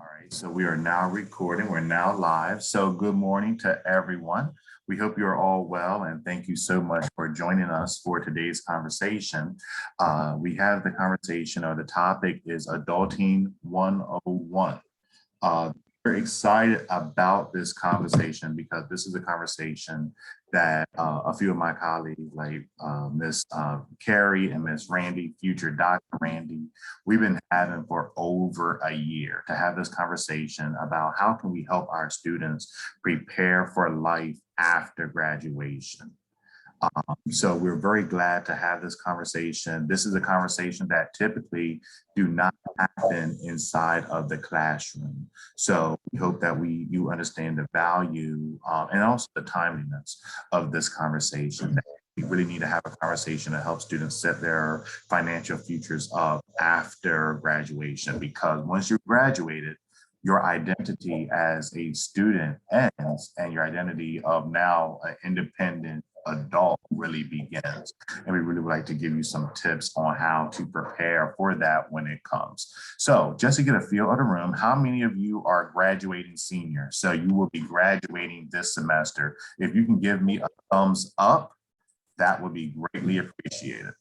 right, so we are now recording. We're now live. So good morning to everyone. We hope you're all well, and thank you so much for joining us for today's conversation. We have the conversation, or the topic is Adulting 101. We're excited about this conversation because this is a conversation that a few of my colleagues, like Miss Carrie and Miss Randy, future Dr. Randy, we've been having for over a year to have this conversation about how can we help our students prepare for life after graduation. So we're very glad to have this conversation. This is a conversation that typically do not happen inside of the classroom. So we hope that you understand the value and also the timeliness of this conversation. We really need to have a conversation that helps students set their financial futures up after graduation, because once you're graduated, your identity as a student ends and your identity of now an independent adult really begins. And we really would like to give you some tips on how to prepare for that when it comes. So just to get a feel of the room, how many of you are graduating seniors? So you will be graduating this semester. If you can give me a thumbs up, that would be greatly appreciated.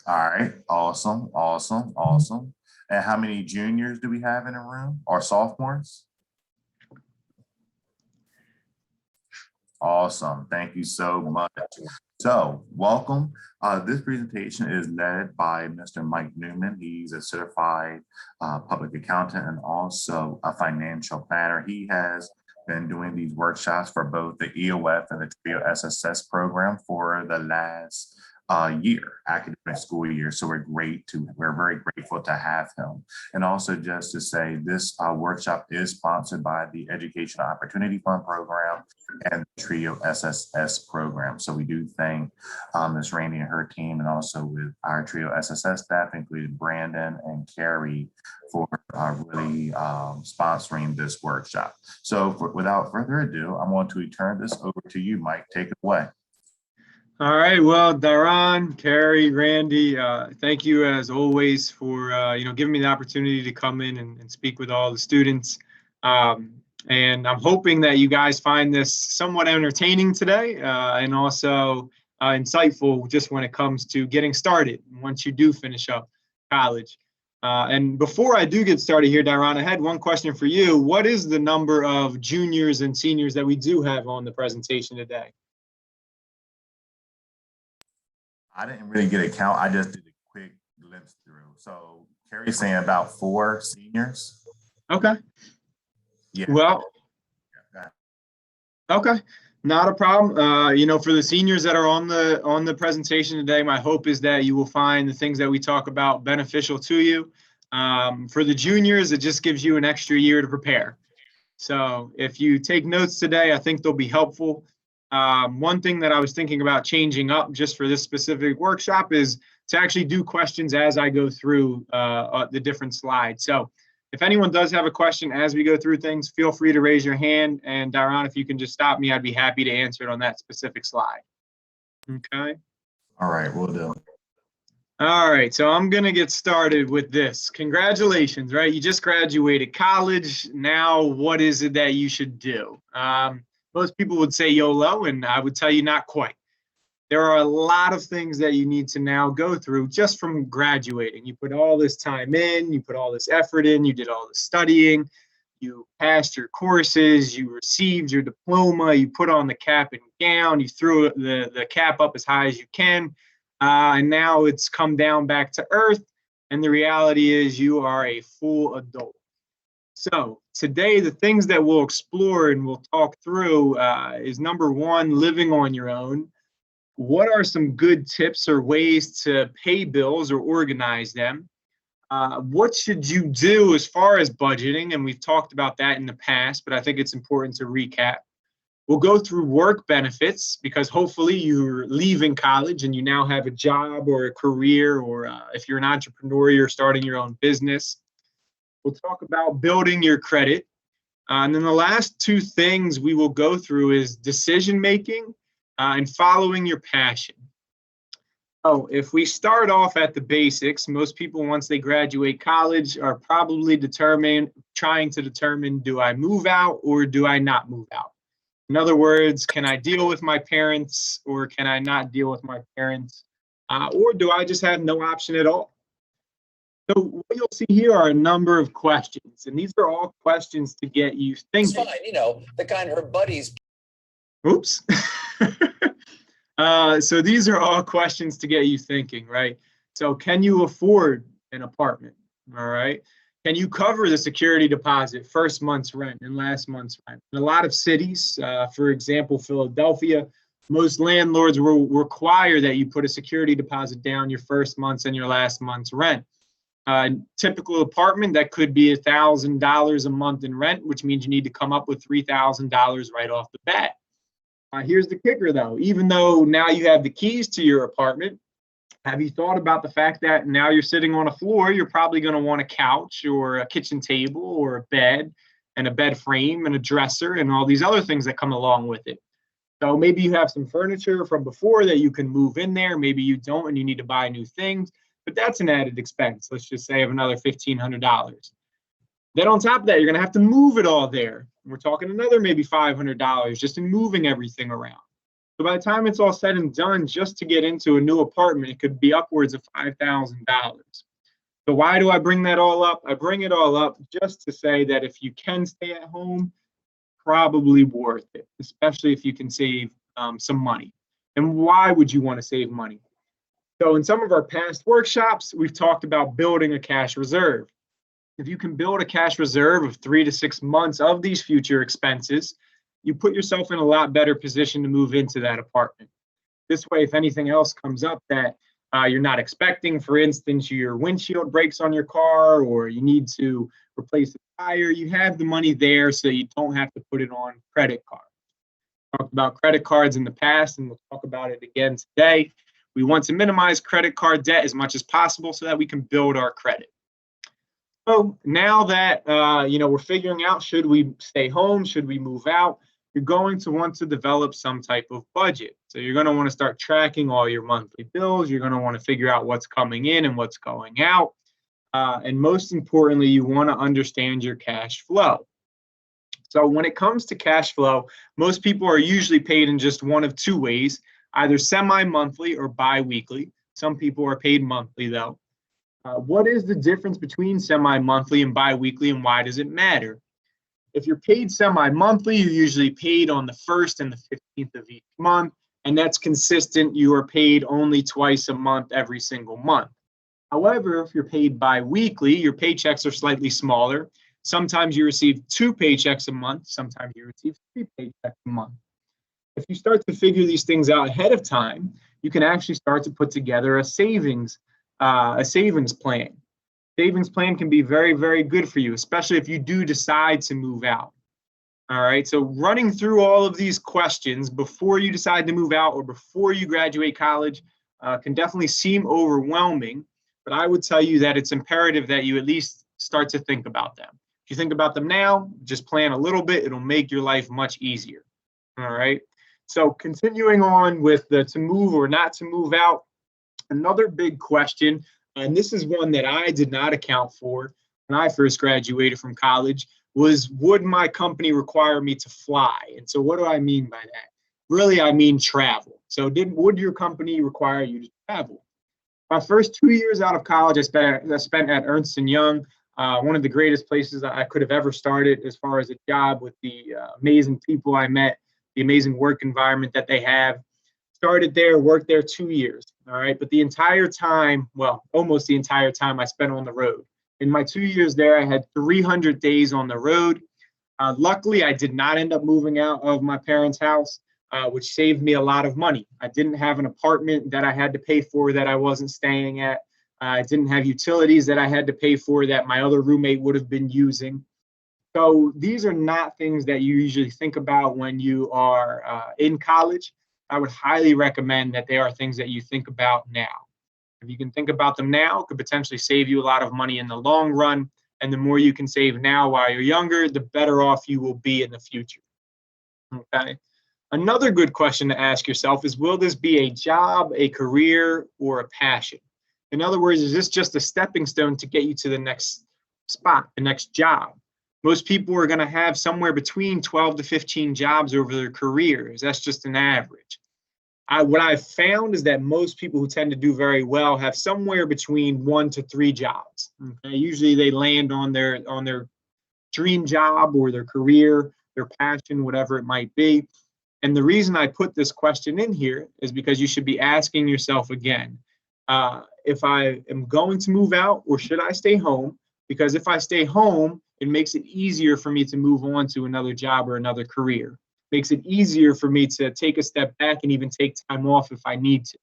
All right, awesome, awesome, awesome. And how many juniors do we have in the room, or sophomores? Awesome, thank you so much. So welcome. This presentation is led by Mr. Mike Newman. He's a certified public accountant and also a financial planner. He has been doing these workshops for both the EOF and the TRIO SSS program for the last academic school year. So we're very grateful to have him. And also just to say, this workshop is sponsored by the Education Opportunity Fund program and the TRIO SSS program. So we do thank Ms. Randy and her team, and also with our TRIO SSS staff, including Brandon and Carrie, for really sponsoring this workshop. So without further ado, I'm going to turn this over to you, Mike. Take it away. All right, well, Daron, Carrie, Randy, thank you as always for giving me the opportunity to come in and speak with all the students. And I'm hoping that you guys find this somewhat entertaining today and also insightful just when it comes to getting started once you do finish up college. And before I do get started here, Daron, I had one question for you. What is the number of juniors and seniors that we do have on the presentation today? I didn't really get a count. I just did a quick glimpse through. So Carrie's saying about 4 seniors. Okay. Yeah. Well, okay, not a problem. For the seniors that are on the presentation today, my hope is that you will find the things that we talk about beneficial to you. For the juniors, it just gives you an extra year to prepare. So if you take notes today, I think they'll be helpful. One thing that I was thinking about changing up just for this specific workshop is to actually do questions as I go through the different slides. So if anyone does have a question as we go through things, feel free to raise your hand. And Daron, if you can just stop me, I'd be happy to answer it on that specific slide. Okay. All right, we'll do. All right, so I'm going to get started with this. Congratulations, right? You just graduated college. Now, what is it that you should do? Most people would say YOLO, and I would tell you not quite. There are a lot of things that you need to now go through just from graduating. You put all this time in, you put all this effort in, you did all the studying, you passed your courses, you received your diploma, you put on the cap and gown, you threw the cap up as high as you can, and now it's come down back to earth, and the reality is you are a full adult. So today, the things that we'll explore and we'll talk through is number one, living on your own. What are some good tips or ways to pay bills or organize them? What should you do as far as budgeting? And we've talked about that in the past, but I think it's important to recap. We'll go through work benefits because hopefully you're leaving college and you now have a job or a career, or if you're an entrepreneur, you're starting your own business. We'll talk about building your credit. And then the last 2 things we will go through is decision making and following your passion. So if we start off at the basics, most people, once they graduate college, are probably trying to determine, do I move out or do I not move out? In other words, can I deal with my parents or can I not deal with my parents? Or do I just have no option at all? So what you'll see here are a number of questions, and these are all questions to get you It's thinking. fine, you know, the kind her buddies. Oops. So these are all questions to get you thinking, right? So can you afford an apartment? All right. Can you cover the security deposit, first month's rent and last month's rent? In a lot of cities, for example, Philadelphia, most landlords will require that you put a security deposit down your first month's and your last month's rent. Typical apartment, that could be $1,000 a month in rent, which means you need to come up with $3,000 right off the bat. Here's the kicker, though. Even though now you have the keys to your apartment, have you thought about the fact that now you're sitting on a floor, you're probably going to want a couch or a kitchen table or a bed and a bed frame and a dresser and all these other things that come along with it. So maybe you have some furniture from before that you can move in there. Maybe you don't and you need to buy new things, but that's an added expense. Let's just say of another $1,500. Then on top of that, you're going to have to move it all there. We're talking another maybe $500 just in moving everything around. So by the time it's all said and done, just to get into a new apartment, it could be upwards of $5,000. So why do I bring that all up? I bring it all up just to say that if you can stay at home, probably worth it, especially if you can save some money. And why would you want to save money? So in some of our past workshops, we've talked about building a cash reserve. If you can build a cash reserve of 3 to 6 months of these future expenses, you put yourself in a lot better position to move into that apartment. This way, if anything else comes up that you're not expecting, for instance, your windshield breaks on your car or you need to replace the tire, you have the money there so you don't have to put it on credit cards. We talked about credit cards in the past, and we'll talk about it again today. We want to minimize credit card debt as much as possible so that we can build our credit. So now that we're figuring out, should we stay home, should we move out, you're going to want to develop some type of budget. So you're going to want to start tracking all your monthly bills. You're going to want to figure out what's coming in and what's going out. And most importantly, you want to understand your cash flow. So when it comes to cash flow, most people are usually paid in just one of two ways, either semi-monthly or bi-weekly. Some people are paid monthly, though. What is the difference between semi-monthly and bi-weekly, and why does it matter? If you're paid semi-monthly, you're usually paid on the 1st and the 15th of each month, and that's consistent. You are paid only twice a month every single month. However, if you're paid bi-weekly, your paychecks are slightly smaller. Sometimes you receive 2 paychecks a month. Sometimes you receive 3 paychecks a month. If you start to figure these things out ahead of time, you can actually start to put together a savings plan. Savings plan can be very, very good for you, especially if you do decide to move out. All right, so running through all of these questions before you decide to move out or before you graduate college can definitely seem overwhelming, but I would tell you that it's imperative that you at least start to think about them. If you think about them now, just plan a little bit, it'll make your life much easier. All right, so continuing on with the to move or not to move out, another big question, and this is one that I did not account for when I first graduated from college, was would my company require me to fly? And so what do I mean by that? Really, I mean travel. So would your company require you to travel? My first 2 years out of college, I spent at Ernst & Young, one of the greatest places I could have ever started as far as a job, with the amazing people I met, the amazing work environment that they have. Started there, worked there 2 years, all right? But the entire time, well, almost the entire time I spent on the road. In my 2 years there, I had 300 days on the road. Luckily, I did not end up moving out of my parents' house, which saved me a lot of money. I didn't have an apartment that I had to pay for that I wasn't staying at. I didn't have utilities that I had to pay for that my other roommate would have been using. So these are not things that you usually think about when you are in college. I would highly recommend that they are things that you think about now. If you can think about them now, it could potentially save you a lot of money in the long run. And the more you can save now while you're younger, the better off you will be in the future. Okay. Another good question to ask yourself is, will this be a job, a career, or a passion? In other words, is this just a stepping stone to get you to the next spot, the next job? Most people are going to have somewhere between 12 to 15 jobs over their careers. That's just an average. What I've found is that most people who tend to do very well have somewhere between 1 to 3 jobs. Okay? Usually they land on their dream job or their career, their passion, whatever it might be. And the reason I put this question in here is because you should be asking yourself again, if I am going to move out or should I stay home? Because if I stay home, it makes it easier for me to move on to another job or another career. Makes it easier for me to take a step back and even take time off if I need to.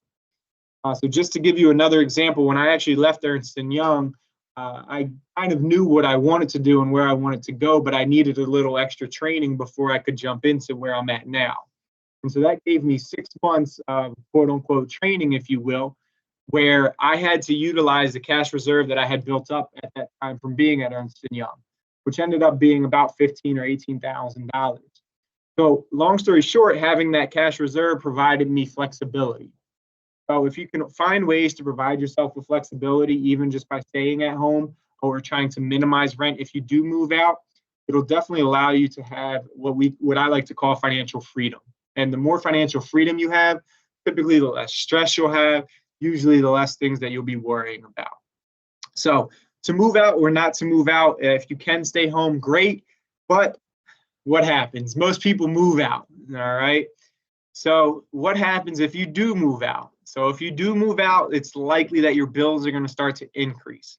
So just to give you another example, when I actually left Ernst & Young, I kind of knew what I wanted to do and where I wanted to go, but I needed a little extra training before I could jump into where I'm at now. And so that gave me 6 months of quote unquote training, if you will, where I had to utilize the cash reserve that I had built up at that time from being at Ernst & Young, which ended up being about $15,000 or $18,000. So long story short, having that cash reserve provided me flexibility. So if you can find ways to provide yourself with flexibility, even just by staying at home or trying to minimize rent if you do move out, it'll definitely allow you to have what I like to call financial freedom. And the more financial freedom you have, typically the less stress you'll have, usually the less things that you'll be worrying about. So to move out or not to move out, if you can stay home, great. But what happens? Most people move out, all right? So what happens if you do move out? So if you do move out, it's likely that your bills are going to start to increase.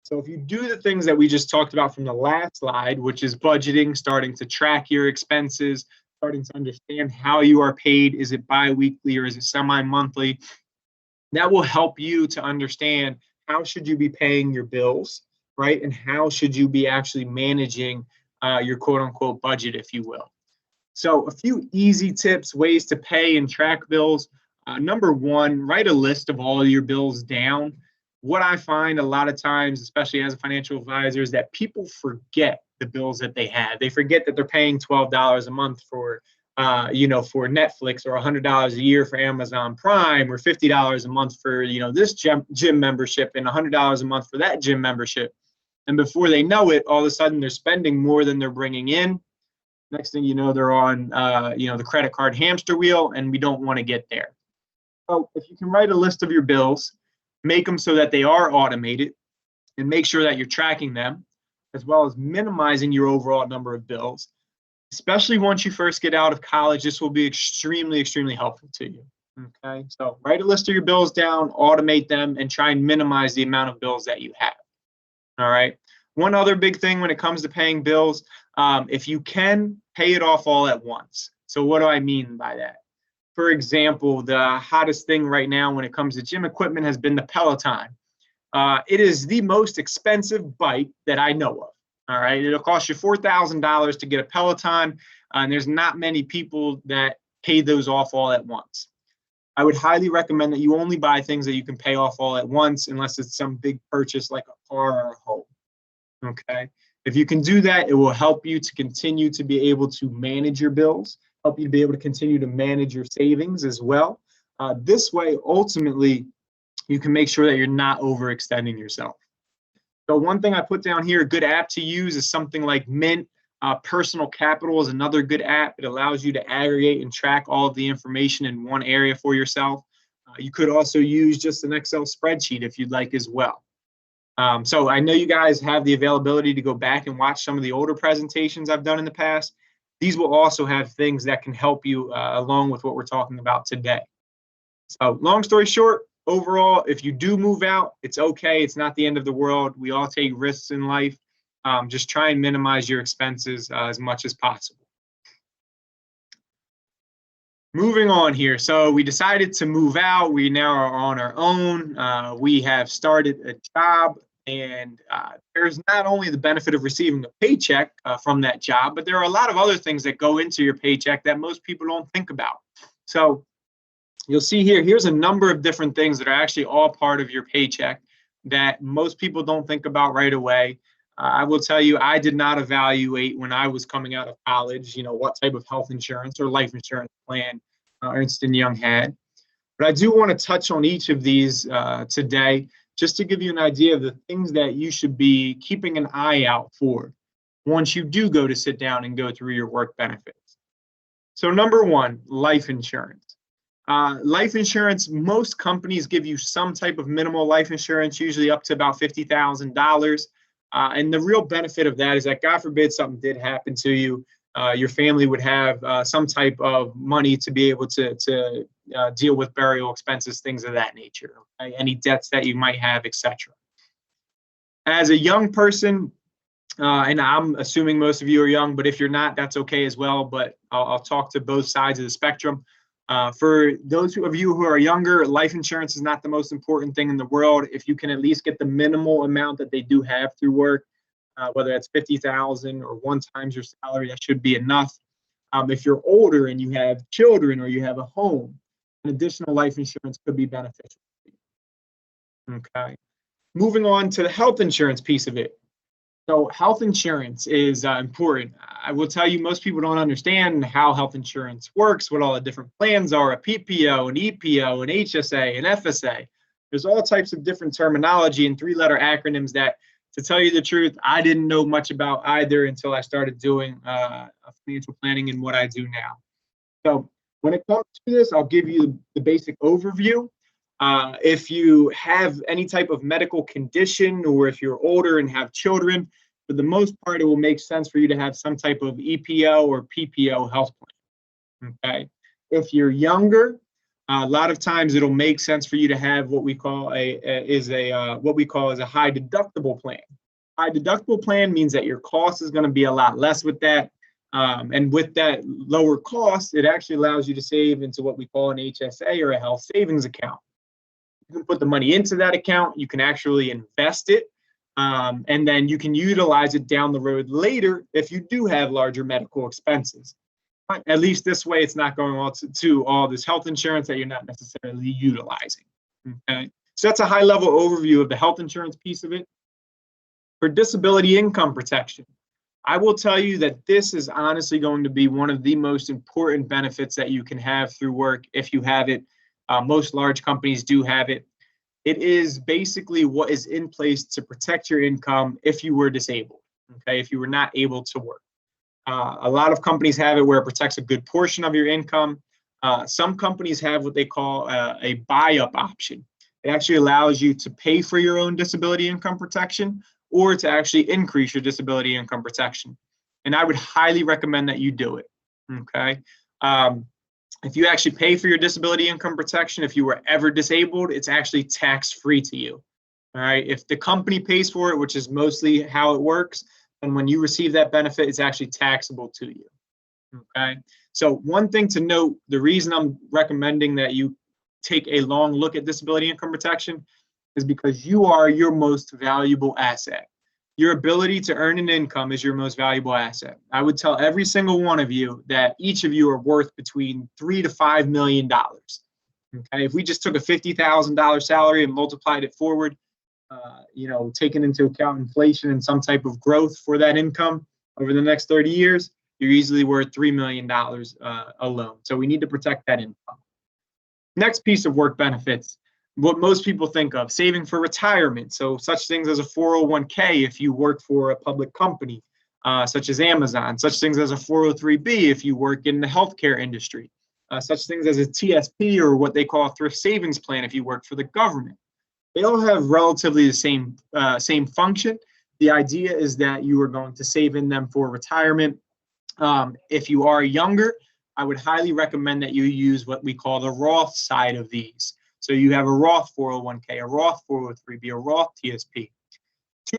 So if you do the things that we just talked about from the last slide, which is budgeting, starting to track your expenses, starting to understand how you are paid, is it bi-weekly or is it semi-monthly? That will help you to understand how should you be paying your bills, right? And how should you be actually managing your quote unquote budget, if you will. So a few easy tips, ways to pay and track bills. Number one, write a list of all of your bills down. What I find a lot of times, especially as a financial advisor, is that people forget the bills that they have. They forget that they're paying $12 a month for Netflix, or $100 a year for Amazon Prime, or $50 a month for, this gym membership, and $100 a month for that gym membership. And before they know it, all of a sudden they're spending more than they're bringing in. Next thing you know, they're on, the credit card hamster wheel, and we don't want to get there. So if you can write a list of your bills, make them so that they are automated, and make sure that you're tracking them, as well as minimizing your overall number of bills. Especially once you first get out of college, this will be extremely, extremely helpful to you. Okay, so write a list of your bills down, automate them, and try and minimize the amount of bills that you have. All right. One other big thing when it comes to paying bills, if you can, pay it off all at once. So what do I mean by that? For example, the hottest thing right now when it comes to gym equipment has been the Peloton. It is the most expensive bike that I know of. All right, it'll cost you $4,000 to get a Peloton, and there's not many people that pay those off all at once. I would highly recommend that you only buy things that you can pay off all at once, unless it's some big purchase like a car or a home. Okay, if you can do that, it will help you to continue to be able to manage your bills, help you to be able to continue to manage your savings as well. This way, ultimately, you can make sure that you're not overextending yourself. So one thing I put down here, a good app to use is something like Mint. Personal Capital is another good app. It allows you to aggregate and track all of the information in one area for yourself. You could also use just an Excel spreadsheet if you'd like as well. So I know you guys have the availability to go back and watch some of the older presentations I've done in the past. These will also have things that can help you along with what we're talking about today. So long story short, overall, if you do move out, it's okay. It's not the end of the world. We all take risks in life. Just try and minimize your expenses as much as possible. Moving on here. So we decided to move out. We now are on our own. We have started a job, and there's not only the benefit of receiving a paycheck from that job, but there are a lot of other things that go into your paycheck that most people don't think about. So you'll see here's a number of different things that are actually all part of your paycheck that most people don't think about right away. I will tell you, I did not evaluate when I was coming out of college, what type of health insurance or life insurance plan Ernst & Young had. But I do want to touch on each of these today, just to give you an idea of the things that you should be keeping an eye out for once you do go to sit down and go through your work benefits. So number one, life insurance. Life insurance, most companies give you some type of minimal life insurance, usually up to about $50,000. And the real benefit of that is that, God forbid, something did happen to you, your family would have some type of money to be able to deal with burial expenses, things of that nature, okay? Any debts that you might have, etc. As a young person, and I'm assuming most of you are young, but if you're not, that's okay as well. But I'll talk to both sides of the spectrum. For those of you who are younger, life insurance is not the most important thing in the world. If you can at least get the minimal amount that they do have through work, whether that's $50,000 or 1 times your salary, that should be enough. If you're older and you have children or you have a home, an additional life insurance could be beneficial. Okay. Moving on to the health insurance piece of it. So health insurance is important. I will tell you, most people don't understand how health insurance works, what all the different plans are, a PPO, an EPO, an HSA, an FSA. There's all types of different terminology and 3-letter acronyms that, to tell you the truth, I didn't know much about either until I started doing financial planning and what I do now. So when it comes to this, I'll give you the basic overview. If you have any type of medical condition, or if you're older and have children, for the most part, it will make sense for you to have some type of EPO or PPO health plan. Okay. If you're younger, a lot of times it'll make sense for you to have what we call a high deductible plan. High deductible plan means that your cost is going to be a lot less with that. And with that lower cost, it actually allows you to save into what we call an HSA or a health savings account. You can put the money into that account, you can actually invest it, and then you can utilize it down the road later if you do have larger medical expenses. At least this way, it's not going to all this health insurance that you're not necessarily utilizing. Okay, so that's a high-level overview of the health insurance piece of it. For disability income protection, I will tell you that this is honestly going to be one of the most important benefits that you can have through work if you have it. Most large companies do have it. It is basically what is in place to protect your income if you were disabled, okay, if you were not able to work. A lot of companies have it where it protects a good portion of your income. Some companies have what they call a buy-up option. It actually allows you to pay for your own disability income protection or to actually increase your disability income protection. And I would highly recommend that you do it, okay? If you actually pay for your disability income protection, if you were ever disabled, it's actually tax-free to you, all right? If the company pays for it, which is mostly how it works, and when you receive that benefit, it's actually taxable to you, okay? So one thing to note, the reason I'm recommending that you take a long look at disability income protection is because you are your most valuable asset. Your ability to earn an income is your most valuable asset. I would tell every single one of you that each of you are worth between $3 to $5 million. Okay, if we just took a $50,000 salary and multiplied it forward, taking into account inflation and some type of growth for that income over the next 30 years, you're easily worth $3 million alone. So we need to protect that income. Next piece of work benefits, what most people think of, saving for retirement. So such things as a 401k if you work for a public company, such as Amazon, such things as a 403b if you work in the healthcare industry, such things as a TSP or what they call a thrift savings plan if you work for the government. They all have relatively the same function. The idea is that you are going to save in them for retirement. If you are younger, I would highly recommend that you use what we call the Roth side of these. So you have a Roth 401k, a Roth 403b, a Roth TSP.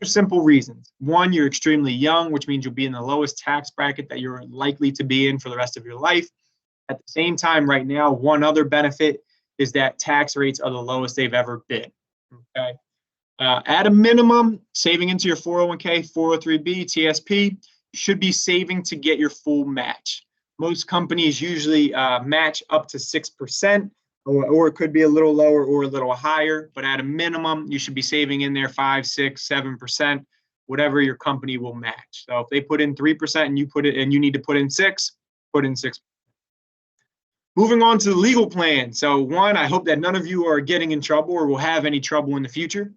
2 simple reasons. 1, you're extremely young, which means you'll be in the lowest tax bracket that you're likely to be in for the rest of your life. At the same time, right now, one other benefit is that tax rates are the lowest they've ever been. Okay. At a minimum, saving into your 401k, 403b, TSP, you should be saving to get your full match. Most companies usually match up to 6%. Or it could be a little lower or a little higher, but at a minimum, you should be saving in there 5, 6, 7%. whatever your company will match. So if they put in 3% and you need to put in 6%, put in 6%. Moving on to the legal plan. So one, I hope that none of you are getting in trouble or will have any trouble in the future.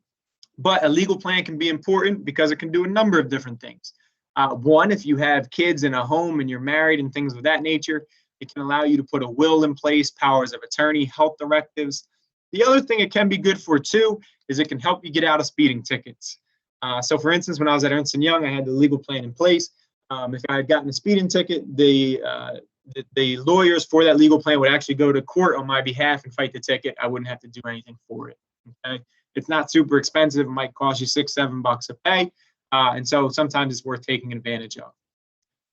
But a legal plan can be important because it can do a number of different things. One, if you have kids in a home and you're married and things of that nature, it can allow you to put a will in place, powers of attorney, health directives. The other thing it can be good for too is it can help you get out of speeding tickets. So for instance, when I was at Ernst & Young, I had the legal plan in place. If I had gotten a speeding ticket, the lawyers for that legal plan would actually go to court on my behalf and fight the ticket. I wouldn't have to do anything for it. Okay, it's not super expensive. It might cost you $6-7 a pay, and so sometimes it's worth taking advantage of.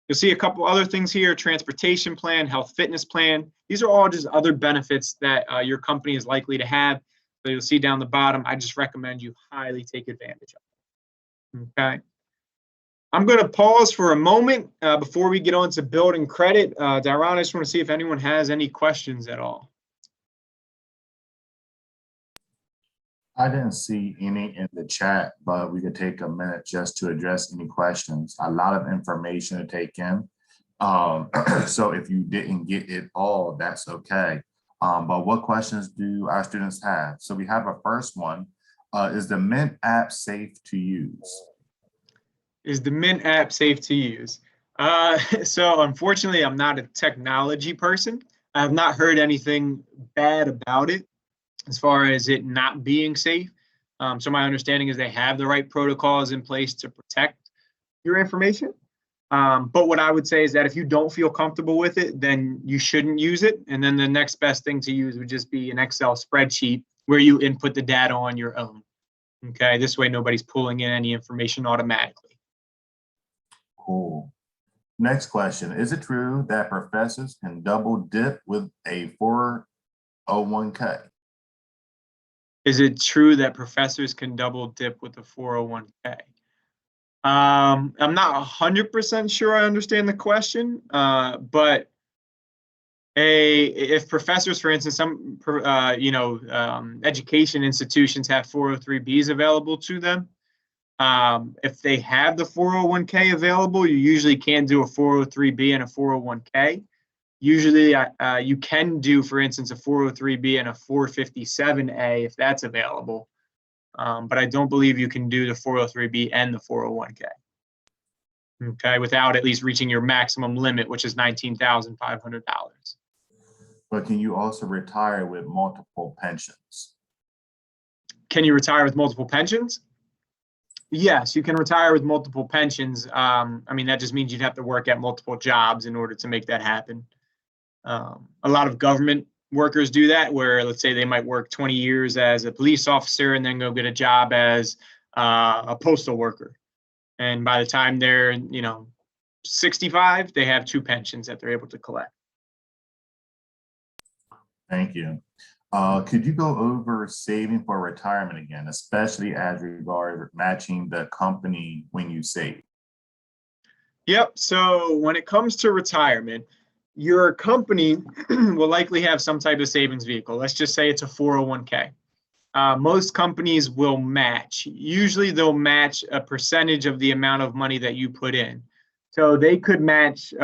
You'll see a couple other things here: transportation plan, health fitness plan. These are all just other benefits that your company is likely to have. So you'll see down the bottom. I just recommend you highly take advantage of them. Okay. I'm going to pause for a moment before we get on to building credit. Daron, I just want to see if anyone has any questions at all. I didn't see any in the chat, but we could take a minute just to address any questions. A lot of information to take in. So if you didn't get it all, that's okay. But what questions do our students have? So we have a first one. Is the Mint app safe to use? Is the Mint app safe to use? So unfortunately, I'm not a technology person. I have not heard anything bad about it as far as it not being safe. So my understanding is they have the right protocols in place to protect your information. But what I would say is that if you don't feel comfortable with it, then you shouldn't use it. And then the next best thing to use would just be an Excel spreadsheet where you input the data on your own. Okay, this way nobody's pulling in any information automatically. Cool. Next question. Is it true that professors can double dip with a 401k? Is it true that professors can double dip with a 401k? I'm not 100% sure I understand the question, but if professors, for instance, some education institutions have 403bs available to them. If they have the 401k available, you usually can do a 403b and a 401k. Usually you can do, for instance, a 403b and a 457a if that's available. But I don't believe you can do the 403b and the 401k. Okay, without at least reaching your maximum limit, which is $19,500. But can you also retire with multiple pensions? Can you retire with multiple pensions? Yes, you can retire with multiple pensions. I mean, that just means you'd have to work at multiple jobs in order to make that happen. A lot of government workers do that, where let's say they might work 20 years as a police officer and then go get a job as a postal worker. And by the time they're, 65, they have 2 pensions that they're able to collect. Thank you. Could you go over saving for retirement again, especially as regards matching the company when you save? Yep. So when it comes to retirement, your company will likely have some type of savings vehicle. Let's just say it's a 401k. Most companies will match. Usually they'll match a percentage of the amount of money that you put in. So they could match,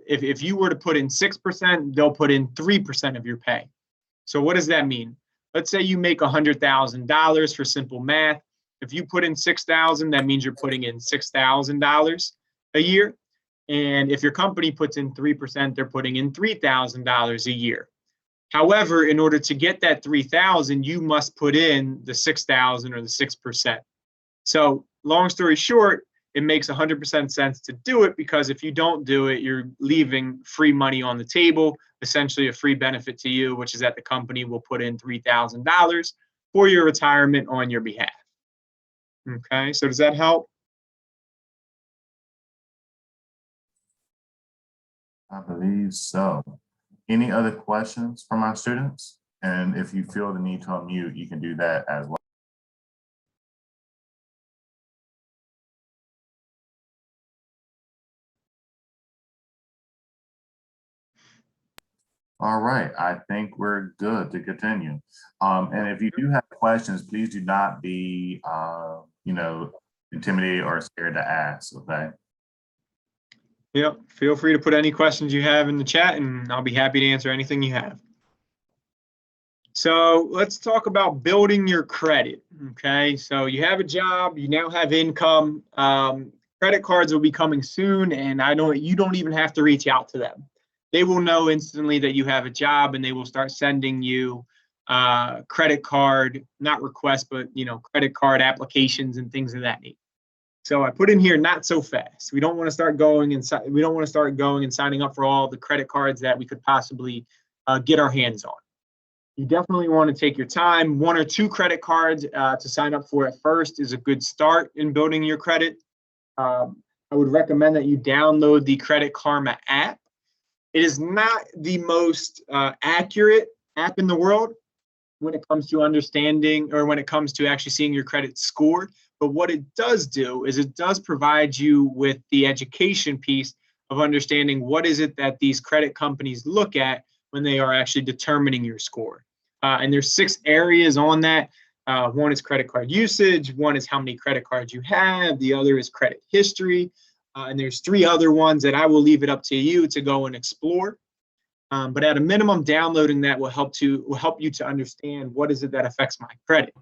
if you were to put in 6%, they'll put in 3% of your pay. So what does that mean? Let's say you make $100,000 for simple math. If you put in $6,000, that means you're putting in $6,000 a year. And if your company puts in 3%, they're putting in $3,000 a year. However, in order to get that $3,000, you must put in the $6,000 or the 6%. So long story short, it makes 100% sense to do it, because if you don't do it, you're leaving free money on the table, essentially a free benefit to you, which is that the company will put in $3,000 for your retirement on your behalf. Okay, so does that help? I believe so. Any other questions from our students? And if you feel the need to unmute, you can do that as well. All right, I think we're good to continue. And if you do have questions, please do not be, intimidated or scared to ask, okay? Yep. Feel free to put any questions you have in the chat, and I'll be happy to answer anything you have. So let's talk about building your credit. Okay. So you have a job, you now have income. Credit cards will be coming soon, and you don't even have to reach out to them. They will know instantly that you have a job, and they will start sending you credit card, not requests, but credit card applications and things of that nature. So I put in here, not so fast. We don't want to start going and signing up for all the credit cards that we could possibly get our hands on. You definitely want to take your time. 1 or 2 credit cards to sign up for at first is a good start in building your credit. I would recommend that you download the Credit Karma app. It is not the most accurate app in the world when it comes to understanding, or when it comes to actually seeing your credit score. But what it does do is it does provide you with the education piece of understanding what is it that these credit companies look at when they are actually determining your score. And there's 6 areas on that. 1 is credit card usage, 1 is how many credit cards you have, the other is credit history, and there's 3 other ones that I will leave it up to you to go and explore. But at a minimum, downloading that will help you to understand what is it that affects my credit.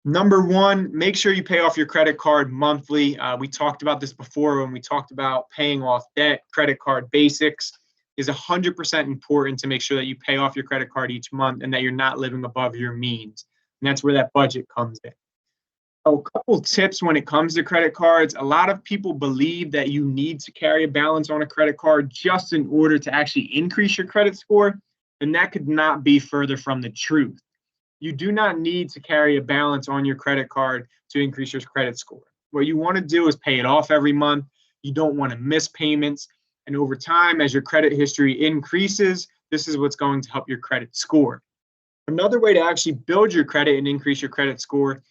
Number 1, make sure you pay off your credit card monthly. We talked about this before when we talked about paying off debt. Credit card basics is 100% important to make sure that you pay off your credit card each month and that you're not living above your means. And that's where that budget comes in. So a couple tips when it comes to credit cards. A lot of people believe that you need to carry a balance on a credit card just in order to actually increase your credit score. And that could not be further from the truth. You do not need to carry a balance on your credit card to increase your credit score. What you want to do is pay it off every month. You don't want to miss payments. And over time, as your credit history increases, this is what's going to help your credit score. Another way to actually build your credit and increase your credit score,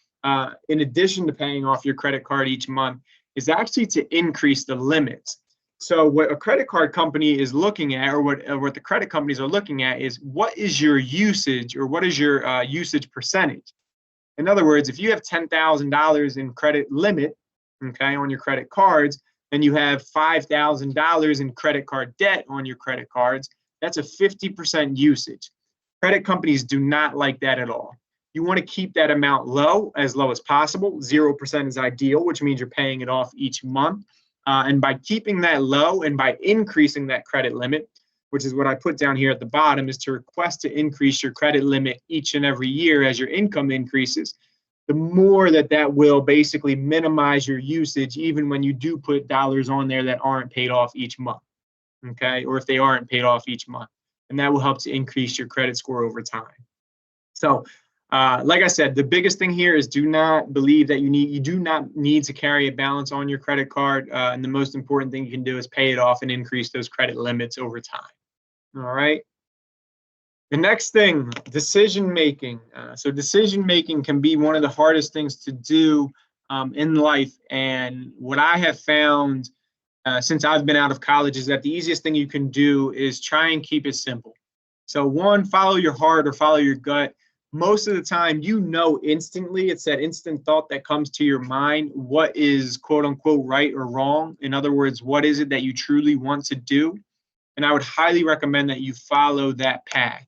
in addition to paying off your credit card each month, is actually to increase the limits. So what a credit card company is looking at, or what the credit companies are looking at, is what is your usage, or what is your usage percentage. In other words, if you have $10,000 in credit limit, okay, on your credit cards, and you have $5,000 in credit card debt on your credit cards, that's a 50% usage. Credit companies do not like that at all. You want to keep that amount low as possible. 0% is ideal, which means you're paying it off each month. And by keeping that low and by increasing that credit limit, which is what I put down here at the bottom, is to request to increase your credit limit each and every year as your income increases, the more that will basically minimize your usage, even when you do put dollars on there that aren't paid off each month, okay? Or if they aren't paid off each month. And that will help to increase your credit score over time. So like I said, the biggest thing here is do not believe that you do not need to carry a balance on your credit card. And the most important thing you can do is pay it off and increase those credit limits over time. All right. The next thing, decision making. So decision making can be one of the hardest things to do in life. And what I have found since I've been out of college is that the easiest thing you can do is try and keep it simple. So 1, follow your heart or follow your gut. Most of the time, instantly, it's that instant thought that comes to your mind, what is quote unquote right or wrong. In other words, what is it that you truly want to do? And I would highly recommend that you follow that path.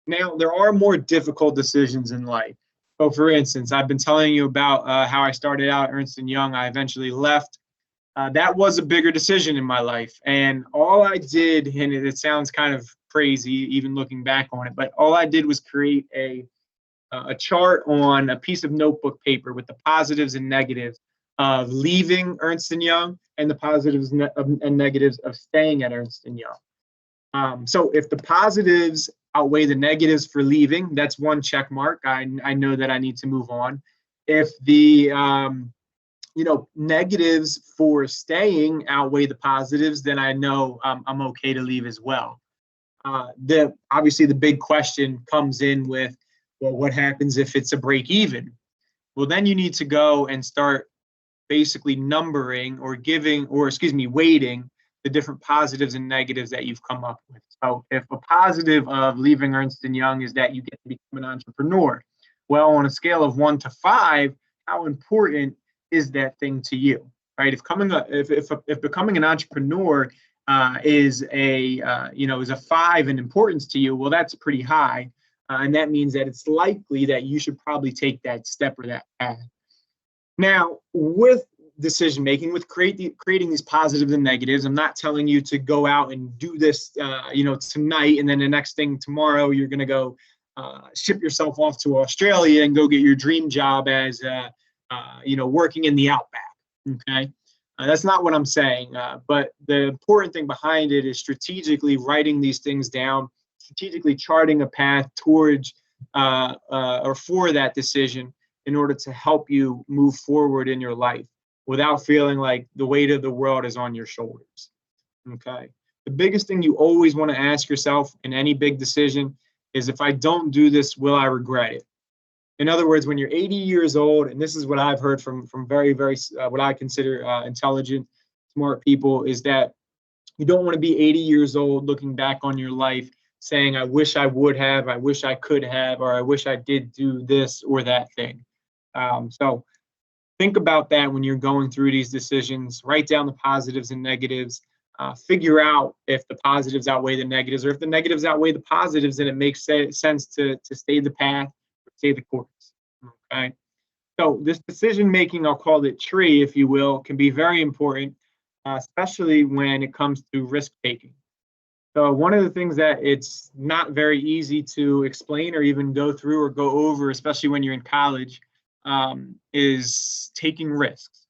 Now, there are more difficult decisions in life. So for instance, I've been telling you about how I started out at Ernst & Young. I eventually left. That was a bigger decision in my life. And all I did, and it sounds kind of crazy even looking back on it, but all I did was create a chart on a piece of notebook paper with the positives and negatives of leaving Ernst & Young and the positives and negatives of staying at Ernst & Young. So if the positives outweigh the negatives for leaving, that's 1 check mark. I know that I need to move on. If the negatives for staying outweigh the positives, then I know I'm okay to leave as well. Obviously the big question comes in with, well, what happens if it's a break even? Well, then you need to go and start basically numbering or weighting the different positives and negatives that you've come up with. So if a positive of leaving Ernst & Young is that you get to become an entrepreneur, well, on a scale of 1 to 5, how important is that thing to you, right? If becoming an entrepreneur is a 5 in importance to you, well, that's pretty high, and that means that it's likely that you should probably take that step or that path. Now, with decision making, with creating these positives and negatives, I'm not telling you to go out and do this, tonight, and then the next thing tomorrow you're going to go ship yourself off to Australia and go get your dream job as working in the outback. Okay, that's not what I'm saying. But the important thing behind it is strategically writing these things down, strategically charting a path towards or for that decision in order to help you move forward in your life without feeling like the weight of the world is on your shoulders. Okay. The biggest thing you always want to ask yourself in any big decision is, if I don't do this, will I regret it? In other words, when you're 80 years old, and this is what I've heard from very, very, what I consider intelligent, smart people, is that you don't want to be 80 years old looking back on your life saying, I wish I would have, I wish I could have, or I wish I did do this or that thing. So think about that when you're going through these decisions. Write down the positives and negatives. Figure out if the positives outweigh the negatives, or if the negatives outweigh the positives, then it makes sense to stay the path, or stay the course. Okay. So this decision making, I'll call it tree, if you will, can be very important, especially when it comes to risk taking. So one of the things that it's not very easy to explain or even go through or go over, especially when you're in college, is taking risks.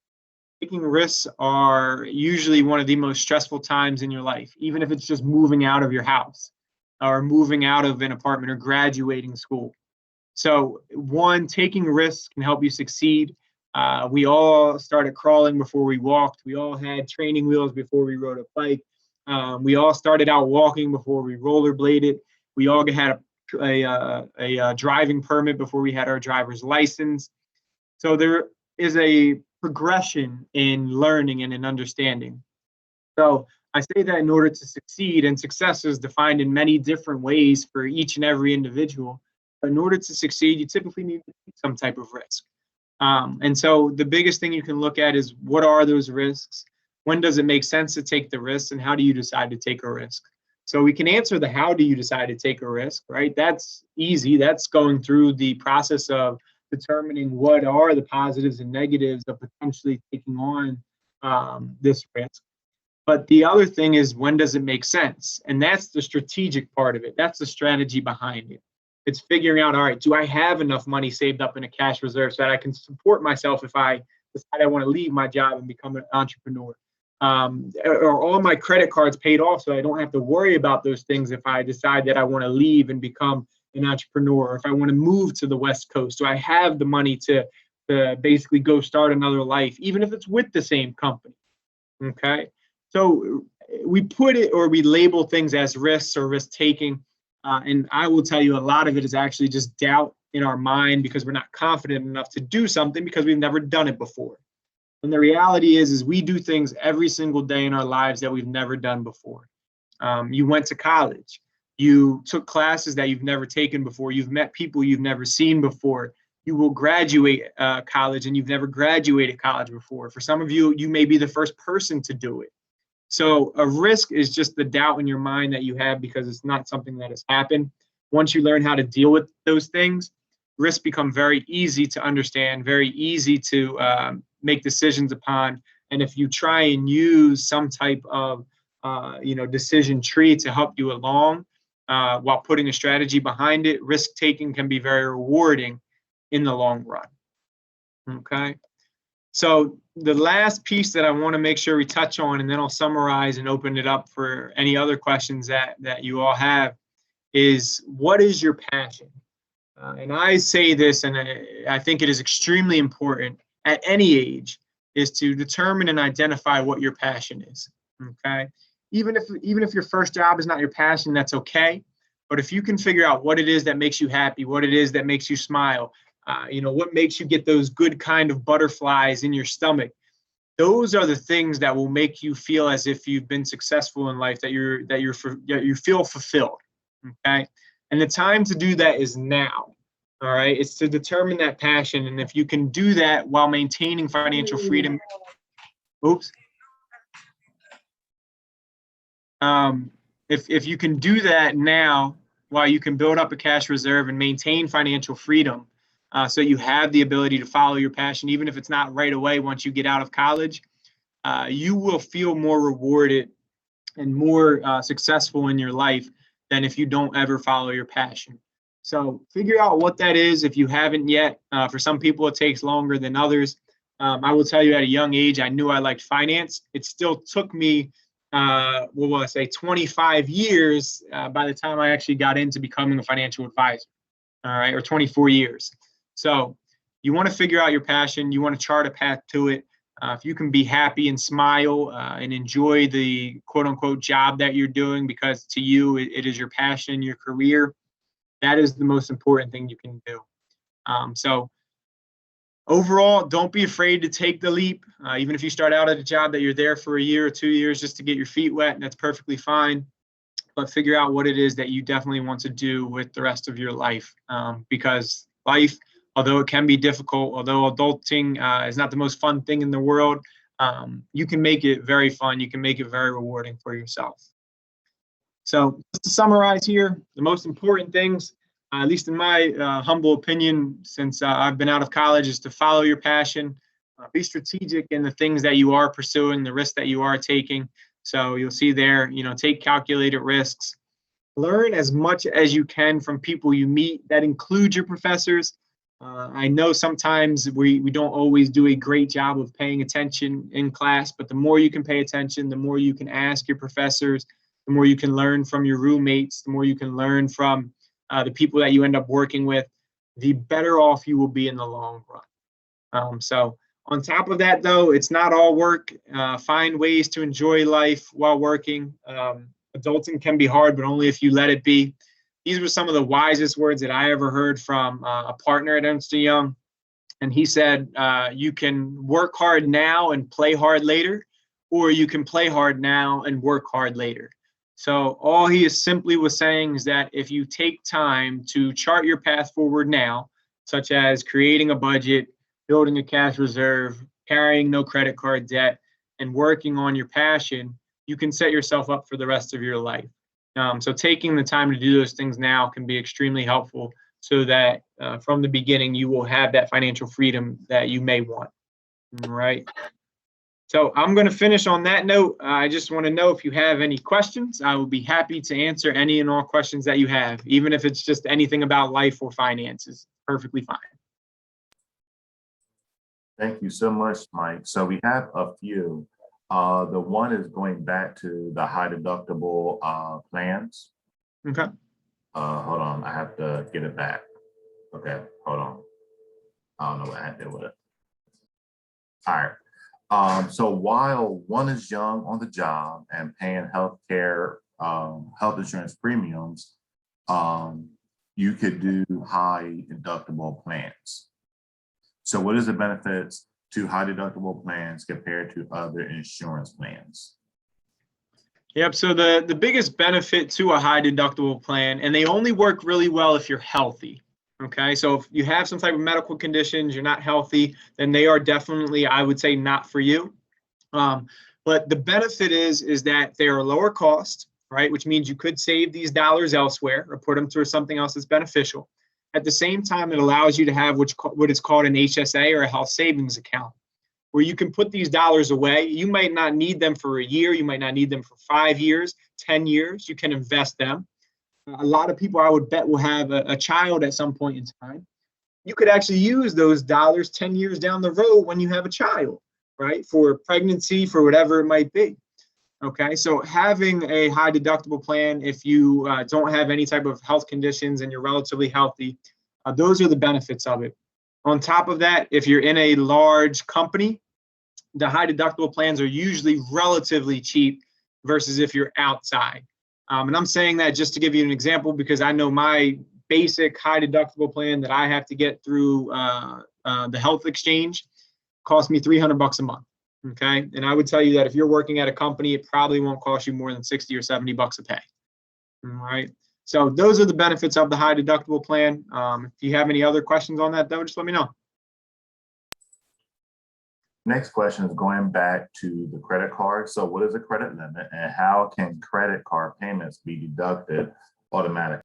Taking risks are usually one of the most stressful times in your life, even if it's just moving out of your house or moving out of an apartment or graduating school. So one, taking risks can help you succeed. We all started crawling before we walked. We all had training wheels before we rode a bike. We all started out walking before we rollerbladed. We all had a driving permit before we had our driver's license. So there is a progression in learning and in understanding. So I say that in order to succeed, and success is defined in many different ways for each and every individual. But in order to succeed, you typically need to take some type of risk. And so the biggest thing you can look at is, what are those risks? When does it make sense to take the risks, and how do you decide to take a risk? So we can answer the how do you decide to take a risk, right? That's easy. That's going through the process of determining what are the positives and negatives of potentially taking on this risk. But the other thing is, when does it make sense? And that's the strategic part of it. That's the strategy behind it. It's figuring out, all right, do I have enough money saved up in a cash reserve so that I can support myself if I decide I want to leave my job and become an entrepreneur? Are all my credit cards paid off so I don't have to worry about those things if I decide that I want to leave and become an entrepreneur, or if I want to move to the West Coast? Do I have the money to basically go start another life, even if it's with the same company? Okay. So we put it, or we label things as risks or risk taking. And I will tell you, a lot of it is actually just doubt in our mind because we're not confident enough to do something because we've never done it before. And the reality is we do things every single day in our lives that we've never done before. You went to college. You took classes that you've never taken before. You've met people you've never seen before. You will graduate college, and you've never graduated college before. For some of you, you may be the first person to do it. So a risk is just the doubt in your mind that you have because it's not something that has happened. Once you learn how to deal with those things, risks become very easy to understand, very easy to make decisions upon. And if you try and use some type of decision tree to help you along while putting a strategy behind it, risk taking can be very rewarding in the long run. Okay. So the last piece that I want to make sure we touch on, and then I'll summarize and open it up for any other questions that you all have, is, what is your passion? And I say this, and I think it is extremely important at any age, is to determine and identify what your passion is. Okay. Even if your first job is not your passion, that's okay. But if you can figure out what it is that makes you happy, what it is that makes you smile, what makes you get those good kind of butterflies in your stomach, those are the things that will make you feel as if you've been successful in life, that you feel fulfilled. Okay. And the time to do that is now. All right. It's to determine that passion. And if you can do that while maintaining financial freedom, if you can do that now while you can build up a cash reserve and maintain financial freedom, so you have the ability to follow your passion, even if it's not right away once you get out of college, you will feel more rewarded and more successful in your life than if you don't ever follow your passion. So figure out what that is if you haven't yet. For some people, it takes longer than others. I will tell you, at a young age, I knew I liked finance. It still took me, 25 years by the time I actually got into becoming a financial advisor, all right, or 24 years. So you want to figure out your passion. You want to chart a path to it. If you can be happy and smile and enjoy the quote unquote job that you're doing because to you it is your passion, your career, that is the most important thing you can do. So overall, don't be afraid to take the leap. Even if you start out at a job that you're there for a year or 2 years just to get your feet wet, that's perfectly fine. But figure out what it is that you definitely want to do with the rest of your life, because life, although it can be difficult, although adulting is not the most fun thing in the world, you can make it very fun. You can make it very rewarding for yourself. So just to summarize here, the most important things, at least in my humble opinion, since I've been out of college, is to follow your passion, be strategic in the things that you are pursuing, the risks that you are taking. So you'll see there, take calculated risks, learn as much as you can from people you meet. That includes your professors. I know sometimes we don't always do a great job of paying attention in class, but the more you can pay attention, the more you can ask your professors, the more you can learn from your roommates, the more you can learn from the people that you end up working with, the better off you will be in the long run. So on top of that, though, it's not all work. Find ways to enjoy life while working. Adulting can be hard, but only if you let it be. These were some of the wisest words that I ever heard from a partner at Ernst & Young. And he said, you can work hard now and play hard later, or you can play hard now and work hard later. So all he is simply was saying is that if you take time to chart your path forward now, such as creating a budget, building a cash reserve, carrying no credit card debt, and working on your passion, you can set yourself up for the rest of your life. So taking the time to do those things now can be extremely helpful so that from the beginning, you will have that financial freedom that you may want. All right. So I'm going to finish on that note. I just want to know if you have any questions. I will be happy to answer any and all questions that you have, even if it's just anything about life or finances. Perfectly fine. Thank you so much, Mike. So we have a few. The one is going back to the high deductible plans. Okay. Hold on, I have to get it back. Okay, hold on. I don't know what I did with it. All right. So while one is young on the job and paying health insurance premiums, you could do high deductible plans. So what is the benefits to high deductible plans compared to other insurance plans? Yep. So the biggest benefit to a high deductible plan, and they only work really well if you're healthy. Okay. So if you have some type of medical conditions, you're not healthy, then they are definitely, I would say, not for you. But the benefit is that they are lower cost, right? Which means you could save these dollars elsewhere or put them towards something else that's beneficial. At the same time, it allows you to have what is called an HSA or a health savings account, where you can put these dollars away. You might not need them for a year. You might not need them for 5 years, 10 years. You can invest them. A lot of people, I would bet, will have a child at some point in time. You could actually use those dollars 10 years down the road when you have a child, right? For pregnancy, for whatever it might be. Okay, so having a high deductible plan, if you don't have any type of health conditions and you're relatively healthy, those are the benefits of it. On top of that, if you're in a large company, the high deductible plans are usually relatively cheap versus if you're outside. And I'm saying that just to give you an example, because I know my basic high deductible plan that I have to get through the health exchange costs me $300 a month. Okay. And I would tell you that if you're working at a company, it probably won't cost you more than $60 or $70 a pay. All right. So those are the benefits of the high deductible plan. If you have any other questions on that, though, just let me know. Next question is going back to the credit card. So what is a credit limit and how can credit card payments be deducted automatically?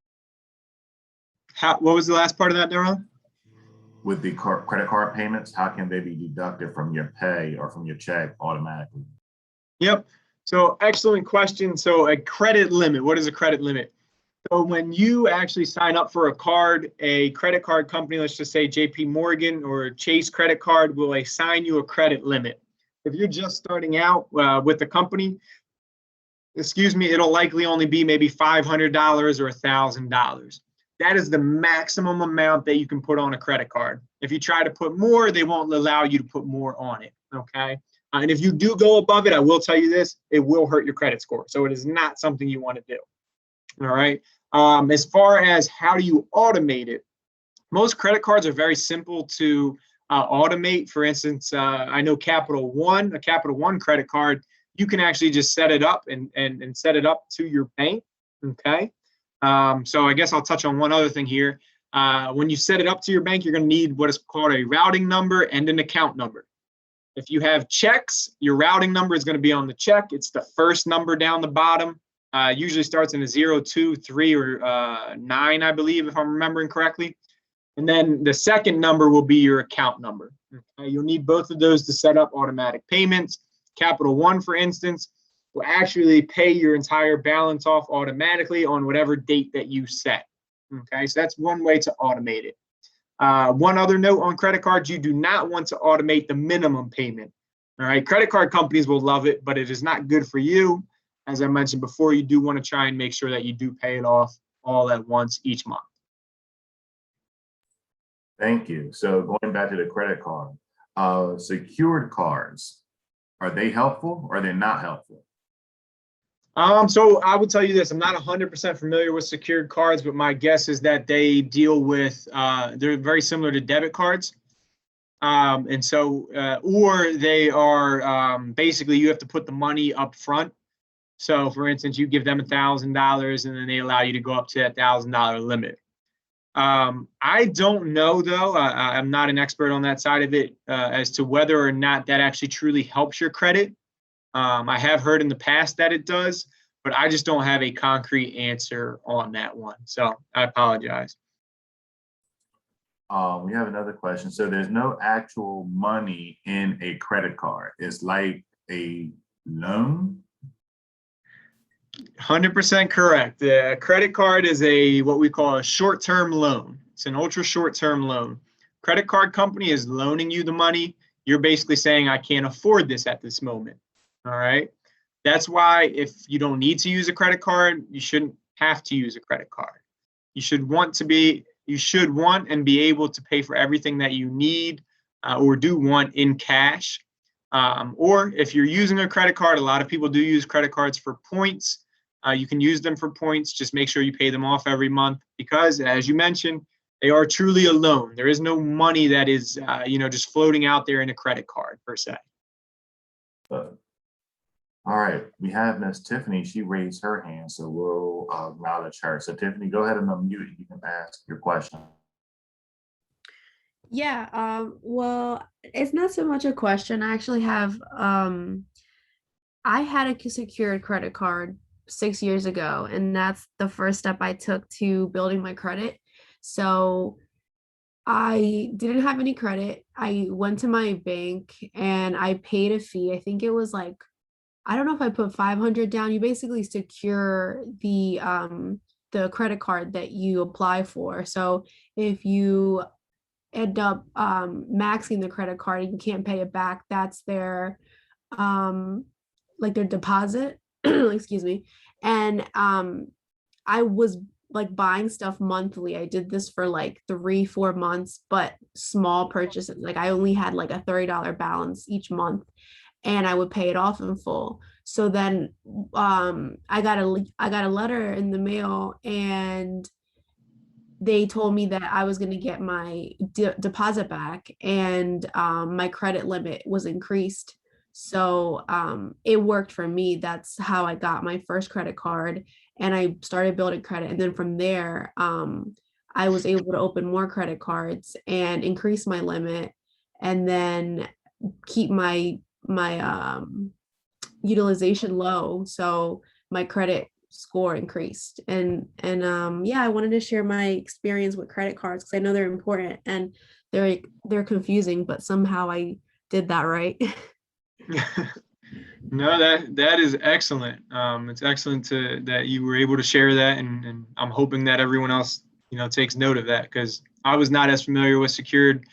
What was the last part of that, Daryl? With the credit card payments, how can they be deducted from your pay or from your check automatically? Yep. So excellent question. So a credit limit, what is a credit limit? So when you actually sign up for a card, a credit card company, let's just say JP Morgan or Chase credit card, will assign you a credit limit. If you're just starting out with the company, it'll likely only be maybe $500 or $1,000. That is the maximum amount that you can put on a credit card. If you try to put more, they won't allow you to put more on it, okay? And if you do go above it, I will tell you this, it will hurt your credit score. So it is not something you want to do, all right? As far as how do you automate it, most credit cards are very simple to automate. For instance, I know a Capital One credit card, you can actually just set it up and set it up to your bank, okay? So I guess I'll touch on one other thing here. When you set it up to your bank, you're going to need what is called a routing number and an account number. If you have checks, your routing number is going to be on the check. It's the first number down the bottom. Usually starts in a 0, 2, 3, or 9, I believe, if I'm remembering correctly. And then the second number will be your account number. Okay? You'll need both of those to set up automatic payments. Capital One, for instance, will actually pay your entire balance off automatically on whatever date that you set. Okay, so that's one way to automate it. One other note on credit cards, you do not want to automate the minimum payment. All right, credit card companies will love it, but it is not good for you. As I mentioned before, you do want to try and make sure that you do pay it off all at once each month. Thank you. So going back to the credit card, secured cards, are they helpful or are they not helpful? So I would tell you this, I'm not 100% familiar with secured cards, but my guess is that they deal with, they're very similar to debit cards. And so, or they are, basically you have to put the money up front. So for instance, you give them $1,000 and then they allow you to go up to that $1,000 limit. I don't know though, I'm not an expert on that side of it, as to whether or not that actually truly helps your credit. I have heard in the past that it does, but I just don't have a concrete answer on that one. So I apologize. We have another question. So there's no actual money in a credit card. It's like a loan. 100% correct. The credit card is what we call a short-term loan. It's an ultra short-term loan. Credit card company is loaning you the money. You're basically saying, I can't afford this at this moment. All right. That's why if you don't need to use a credit card, you shouldn't have to use a credit card. You should want and be able to pay for everything that you need or do want in cash. Or if you're using a credit card, a lot of people do use credit cards for points. You can use them for points. Just make sure you pay them off every month because, as you mentioned, they are truly a loan. There is no money that is, just floating out there in a credit card per se. All right, we have Miss Tiffany. She raised her hand, so we'll acknowledge her. So Tiffany, go ahead and unmute. You can ask your question. Yeah, well, it's not so much a question. I actually have, I had a secured credit card 6 years ago, and that's the first step I took to building my credit. So I didn't have any credit. I went to my bank and I paid a fee. I think it was like, I don't know if I put 500 down. You basically secure the credit card that you apply for. So if you end up maxing the credit card and you can't pay it back, that's their their deposit. Excuse me. And I was like buying stuff monthly. I did this for like 3-4 months, but small purchases. Like I only had like a $30 balance each month and I would pay it off in full. So then I got a letter in the mail and they told me that I was going to get my deposit back and my credit limit was increased. So it worked for me. That's how I got my first credit card, and I started building credit. And then from there, I was able to open more credit cards and increase my limit, and then keep my utilization low, so my credit score increased. And yeah, I wanted to share my experience with credit cards because I know they're important and they're confusing, but somehow I did that right. No, that is excellent. It's excellent that you were able to share that, and I'm hoping that everyone else, takes note of that, because I was not as familiar with secured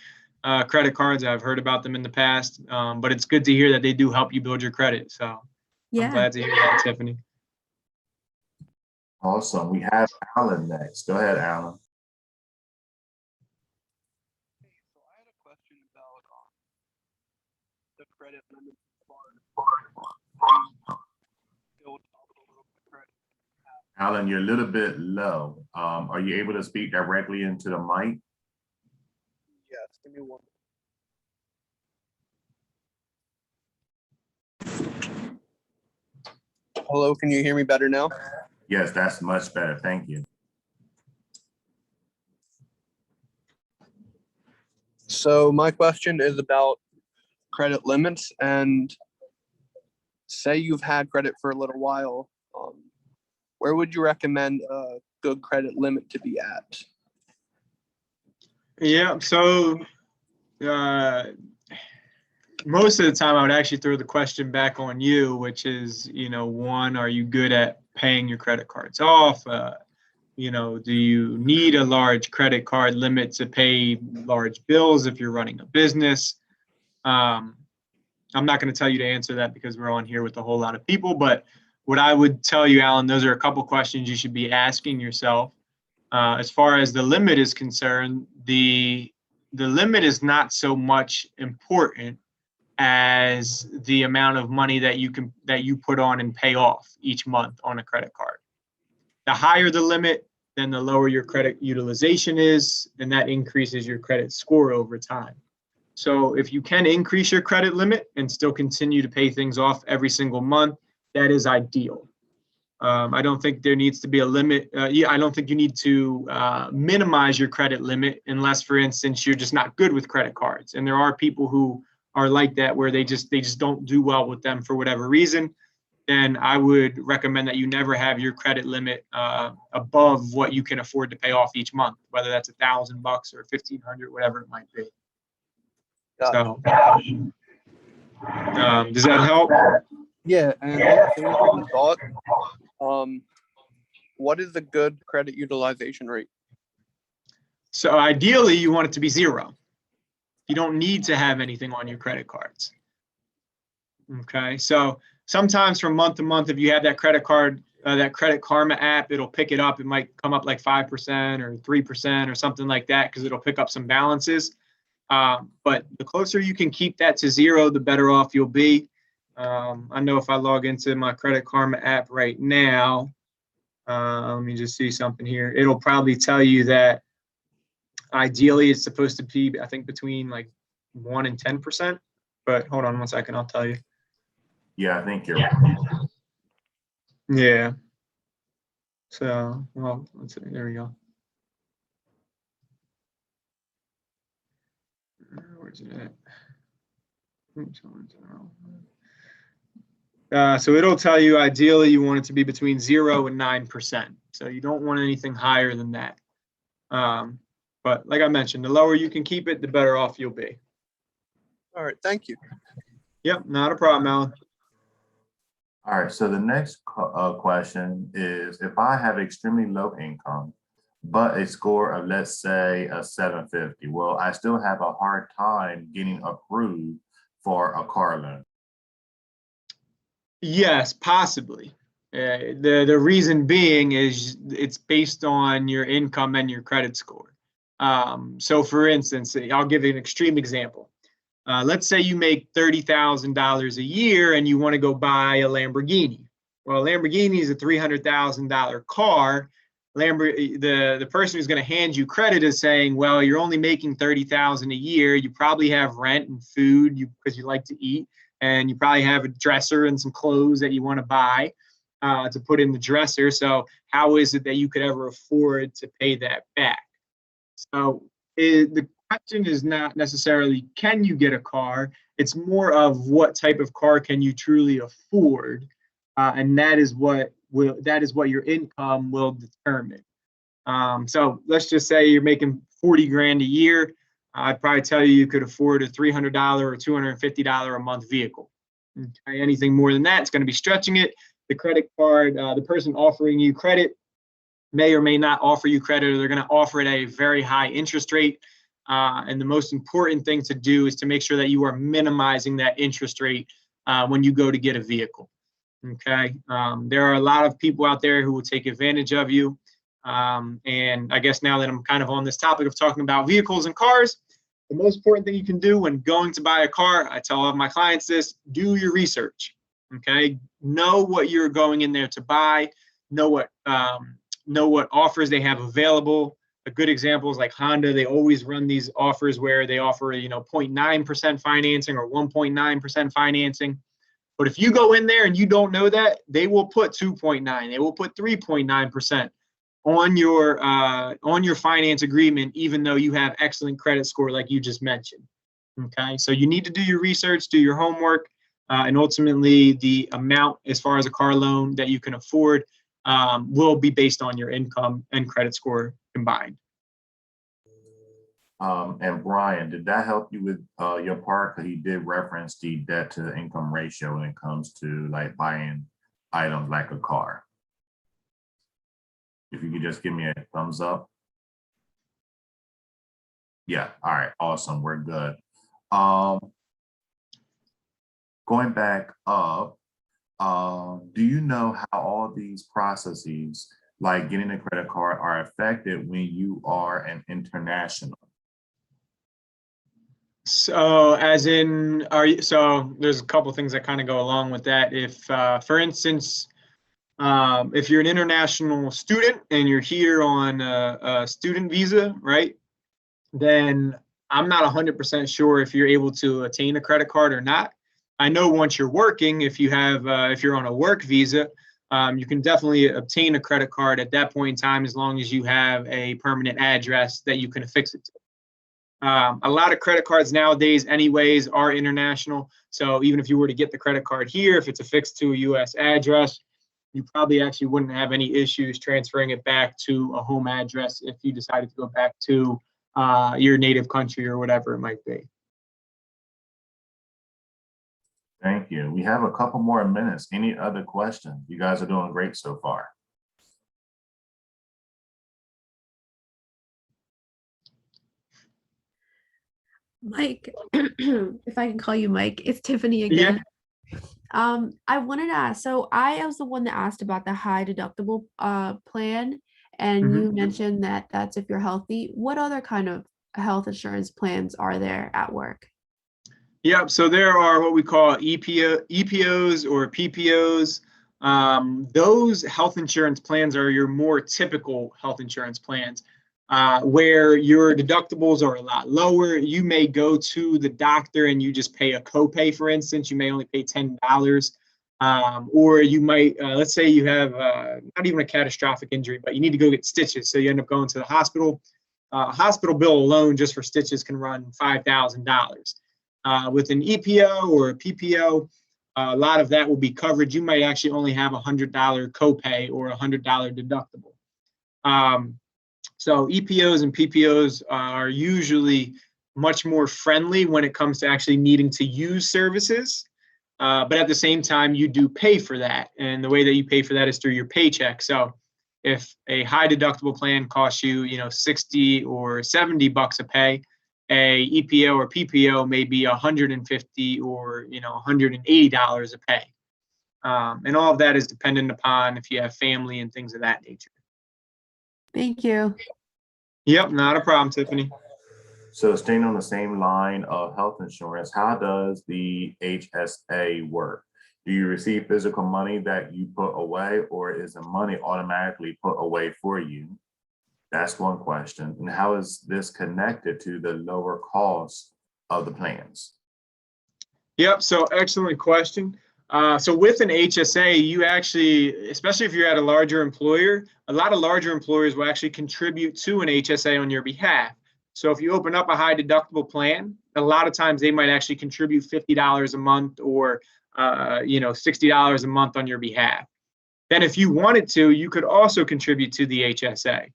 credit cards. I've heard about them in the past, but it's good to hear that they do help you build your credit. So I'm Yeah. glad to hear that, Tiffany. Awesome. We have Alan next. Go ahead, Alan. So I had a question about the credit limit build up a little bit credit. Alan, you're a little bit low. Are you able to speak directly into the mic? Yes, give me one. Hello, can you hear me better now? Yes, that's much better. Thank you. So my question is about credit limits, and say you've had credit for a little while, where would you recommend a good credit limit to be at? Yeah, so most of the time I would actually throw the question back on you, which is, one, are you good at paying your credit cards off? Do you need a large credit card limit to pay large bills if you're running a business? I'm not going to tell you to answer that because we're on here with a whole lot of people, but what I would tell you, Alan, those are a couple questions you should be asking yourself. As far as the limit is concerned, the limit is not so much important as the amount of money that you put on and pay off each month on a credit card. The higher the limit, then the lower your credit utilization is, and that increases your credit score over time. So if you can increase your credit limit and still continue to pay things off every single month, that is ideal. I don't think there needs to be a limit. I don't think you need to minimize your credit limit unless, for instance, you're just not good with credit cards. And there are people who are like that, where they just don't do well with them for whatever reason. Then I would recommend that you never have your credit limit above what you can afford to pay off each month, whether that's $1,000 or $1,500, whatever it might be. So, does that help? Yeah, and on the same train of thought, what is the good credit utilization rate? So ideally, you want it to be 0. You don't need to have anything on your credit cards. Okay, so sometimes from month to month, if you have that credit card, that Credit Karma app, it'll pick it up. It might come up like 5% or 3% or something like that, because it'll pick up some balances. But the closer you can keep that to 0, the better off you'll be. I know if I log into my Credit Karma app right now, let me just see something here. It'll probably tell you that ideally it's supposed to be, I think, between like 1 and 10%. But hold on one second, I'll tell you. Yeah, I think you're right. Yeah. So, well, let's see. There we go. Where's it at? So it'll tell you ideally you want it to be between 0 and 9%. So you don't want anything higher than that. But like I mentioned, the lower you can keep it, the better off you'll be. All right, thank you. Yep, not a problem, Alan. All right, so the next question is, if I have extremely low income, but a score of, let's say, a 750, will I still have a hard time getting approved for a car loan? Yes, possibly. The reason being is it's based on your income and your credit score. So for instance, I'll give you an extreme example. Let's say you make $30,000 a year and you want to go buy a Lamborghini. Well, a Lamborghini is a $300,000 car. the person who's going to hand you credit is saying, well, you're only making $30,000 a year. You probably have rent and food because you like to eat, and you probably have a dresser and some clothes that you want to buy to put in the dresser. So how is it that you could ever afford to pay that back? So the question is not necessarily, can you get a car? It's more of what type of car can you truly afford? And that is what your income will determine. So let's just say you're making 40 grand a year. I'd probably tell you could afford a $300 or $250 a month vehicle. Okay, anything more than that, it's going to be stretching it. The credit card, the person offering you credit may or may not offer you credit, or they're going to offer it at a very high interest rate. And the most important thing to do is to make sure that you are minimizing that interest rate when you go to get a vehicle. Okay, there are a lot of people out there who will take advantage of you. And I guess now that I'm kind of on this topic of talking about vehicles and cars, the most important thing you can do when going to buy a car, I tell all of my clients this: do your research. Okay, know what you're going in there to buy. Know what offers they have available. A good example is like Honda. They always run these offers where they offer 0.9% financing or 1.9% financing. But if you go in there and you don't know that, they will put 2.9, they will put 3.9% on your finance agreement, even though you have excellent credit score like you just mentioned. Okay, so you need to do your research, do your homework, and ultimately the amount as far as a car loan that you can afford will be based on your income and credit score combined. And Brian, did that help you with your part? Because he did reference the debt to income ratio when it comes to like buying items like a car. If you could just give me a thumbs up. Yeah, all right, awesome, we're good. Going back up, do you know how all these processes, like getting a credit card, are affected when you are an international? So as in, so there's a couple things that kind of go along with that. If, for instance, if you're an international student and you're here on a student visa, right, then I'm not 100% sure if you're able to attain a credit card or not. I know once you're working, if you're on a work visa, you can definitely obtain a credit card at that point in time, as long as you have a permanent address that you can affix it to. A lot of credit cards nowadays anyways are international. So even if you were to get the credit card here, if it's affixed to a US address, you probably actually wouldn't have any issues transferring it back to a home address if you decided to go back to your native country or whatever it might be. Thank you. We have a couple more minutes. Any other questions? You guys are doing great so far. Mike, if I can call you Mike, it's Tiffany again. Yeah. I wanted to ask, so I was the one that asked about the high deductible plan, and you mentioned that that's if you're healthy. What other kind of health insurance plans are there at work? Yep, so there are what we call EPOs or PPOs. Those health insurance plans are your more typical health insurance plans, where your deductibles are a lot lower. You may go to the doctor and you just pay a copay, for instance. You may only pay $10. Or you might, let's say you have not even a catastrophic injury, but you need to go get stitches. So you end up going to the hospital. Hospital bill alone just for stitches can run $5,000. With an EPO or a PPO, a lot of that will be covered. You might actually only have a $100 copay or a $100 deductible. So EPOs and PPOs are usually much more friendly when it comes to actually needing to use services. But at the same time, you do pay for that. And the way that you pay for that is through your paycheck. So if a high deductible plan costs you, 60 or 70 bucks a pay, a EPO or PPO may be 150 or $180 a pay. And all of that is dependent upon if you have family and things of that nature. Thank you. Yep, not a problem, Tiffany. So staying on the same line of health insurance, how does the HSA work? Do you receive physical money that you put away, or is the money automatically put away for you? That's one question. And how is this connected to the lower cost of the plans? Yep, so excellent question. So with an HSA, you actually, especially if you're at a larger employer, a lot of larger employers will actually contribute to an HSA on your behalf. So if you open up a high deductible plan, a lot of times they might actually contribute $50 a month or $60 a month on your behalf. Then if you wanted to, you could also contribute to the HSA.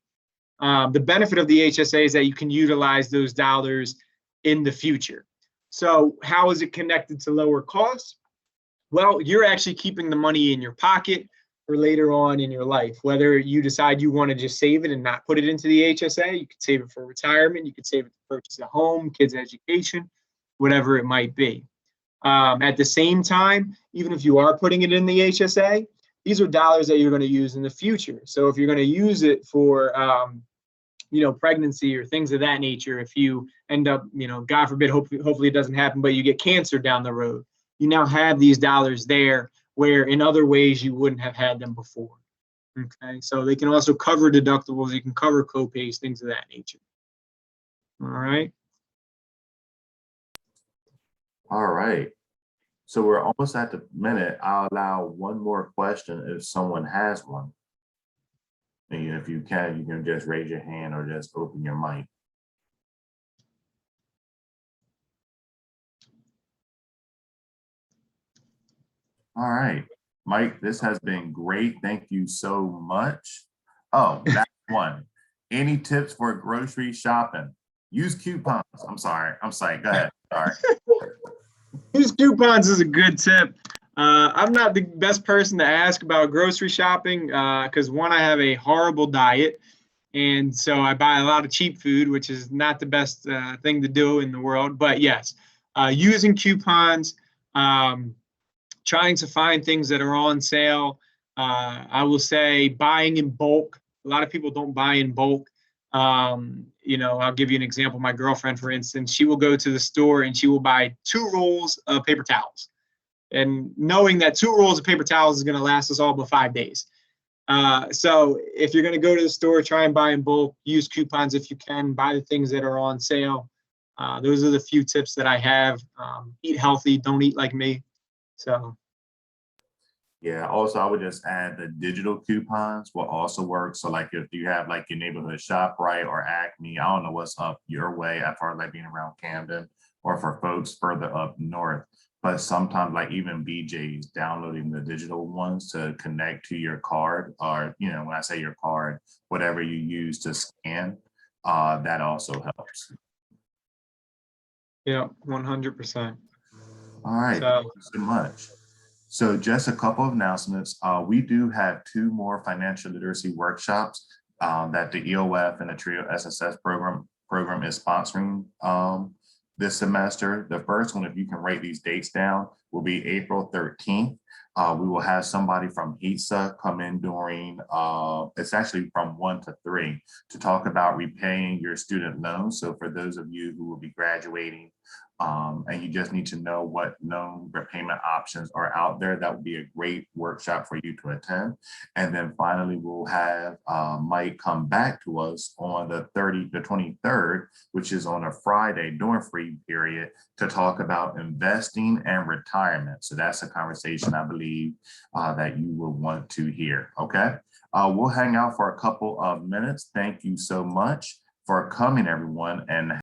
The benefit of the HSA is that you can utilize those dollars in the future. So how is it connected to lower costs? Well, you're actually keeping the money in your pocket for later on in your life. Whether you decide you want to just save it and not put it into the HSA, you could save it for retirement, you could save it to purchase a home, kids' education, whatever it might be. At the same time, even if you are putting it in the HSA, these are dollars that you're going to use in the future. So if you're going to use it for pregnancy or things of that nature, if you end up, God forbid, hopefully it doesn't happen, but you get cancer down the road, you now have these dollars there where in other ways you wouldn't have had them before. Okay, so they can also cover deductibles, you can cover co-pays, things of that nature. All right. All right. So we're almost at the minute. I'll allow one more question if someone has one. And if you can just raise your hand or just open your mic. All right, Mike, this has been great. Thank you so much. Oh, that's one. Any tips for grocery shopping? Use coupons. I'm sorry. Go ahead. Sorry. Use coupons is a good tip. I'm not the best person to ask about grocery shopping because one, I have a horrible diet. And so I buy a lot of cheap food, which is not the best thing to do in the world. But yes, using coupons, trying to find things that are on sale. I will say buying in bulk. A lot of people don't buy in bulk. I'll give you an example. My girlfriend, for instance, she will go to the store and she will buy 2 rolls of paper towels. And knowing that 2 rolls of paper towels is going to last us all but 5 days. So if you're going to go to the store, try and buy in bulk, use coupons if you can, buy the things that are on sale. Those are the few tips that I have. Eat healthy, don't eat like me. So. Yeah, also I would just add the digital coupons will also work. So like if you have like your neighborhood ShopRite or Acme, I don't know what's up your way as far as like being around Camden or for folks further up north. But sometimes like even BJ's downloading the digital ones to connect to your card or, when I say your card, whatever you use to scan, that also helps. Yeah, 100%. All right, thank you so much. So just a couple of announcements. We do have 2 more financial literacy workshops that the EOF and the TRIO SSS program is sponsoring this semester. The first one, if you can write these dates down, will be April 13th. We will have somebody from HESA come in during, it's actually from 1 to 3 to talk about repaying your student loans. So for those of you who will be graduating and you just need to know what loan repayment options are out there, that would be a great workshop for you to attend. And then finally, we'll have Mike come back to us on the 23rd, which is on a Friday during free period, to talk about investing and retirement. So that's a conversation I believe that you will want to hear. Okay, we'll hang out for a couple of minutes. Thank you so much for coming, everyone, and